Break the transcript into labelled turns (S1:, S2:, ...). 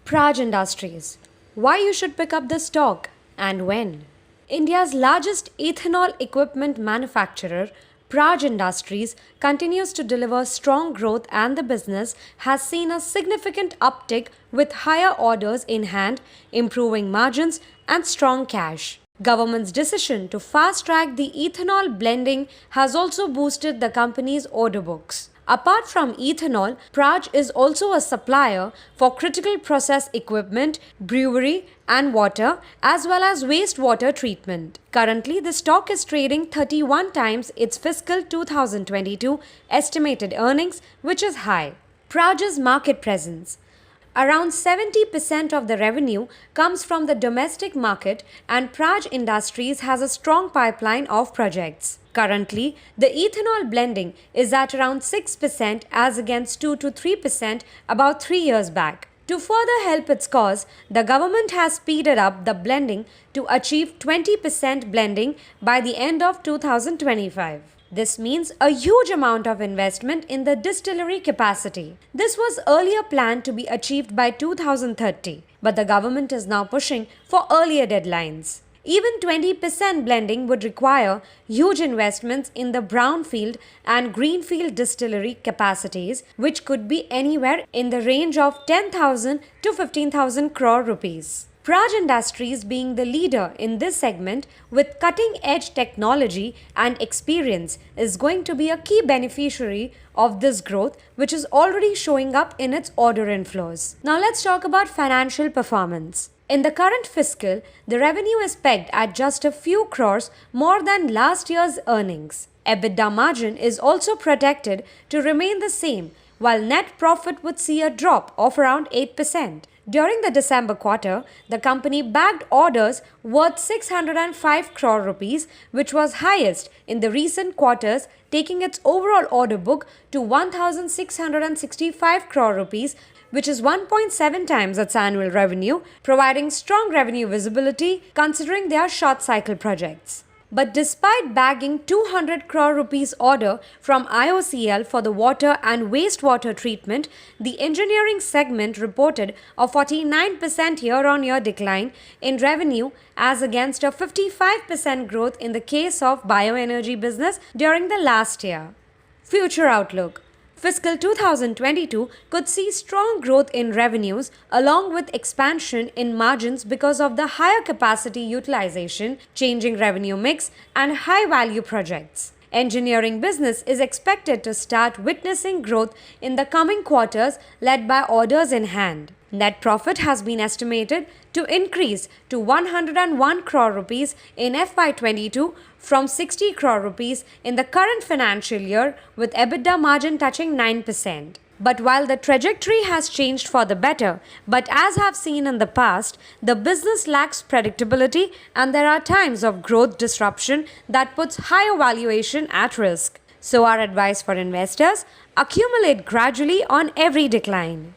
S1: Praj Industries. Why you should pick up this stock and when? India's largest ethanol equipment manufacturer, Praj Industries, continues to deliver strong growth and the business has seen a significant uptick with higher orders in hand, improving margins and strong cash. Government's decision to fast-track the ethanol blending has also boosted the company's order books. Apart from ethanol, Praj is also a supplier for critical process equipment, brewery and water as well as wastewater treatment. Currently, the stock is trading 31 times its fiscal 2022 estimated earnings, which is high. Praj's market presence. Around 70% of the revenue comes from the domestic market and Praj Industries has a strong pipeline of projects. Currently, the ethanol blending is at around 6% as against 2 to 3% about 3 years back. To further help its cause, the government has speeded up the blending to achieve 20% blending by the end of 2025. This means a huge amount of investment in the distillery capacity. This was earlier planned to be achieved by 2030, but the government is now pushing for earlier deadlines. Even 20% blending would require huge investments in the brownfield and greenfield distillery capacities, which could be anywhere in the range of 10,000 to 15,000 crore rupees. Praj Industries, being the leader in this segment with cutting-edge technology and experience, is going to be a key beneficiary of this growth, which is already showing up in its order inflows. Now let's talk about financial performance. In the current fiscal, the revenue is pegged at just a few crores more than last year's earnings. EBITDA margin is also projected to remain the same, while net profit would see a drop of around 8%. During the December quarter, the company bagged orders worth 605 crore rupees, which was highest in the recent quarters, taking its overall order book to 1,665 crore rupees, which is 1.7 times its annual revenue, providing strong revenue visibility considering they are short cycle projects. But despite bagging 200 crore rupees order from IOCL for the water and wastewater treatment, the engineering segment reported a 49% year-on-year decline in revenue as against a 55% growth in the case of bioenergy business during the last year. Future outlook. Fiscal 2022 could see strong growth in revenues along with expansion in margins because of the higher capacity utilization, changing revenue mix, and high-value projects. Engineering business is expected to start witnessing growth in the coming quarters led by orders in hand. Net profit has been estimated to increase to 101 crore rupees in FY22 from 60 crore rupees in the current financial year, with EBITDA margin touching 9%. But while the trajectory has changed for the better, but as I've seen in the past, the business lacks predictability and there are times of growth disruption that puts higher valuation at risk. So our advice for investors: accumulate gradually on every decline.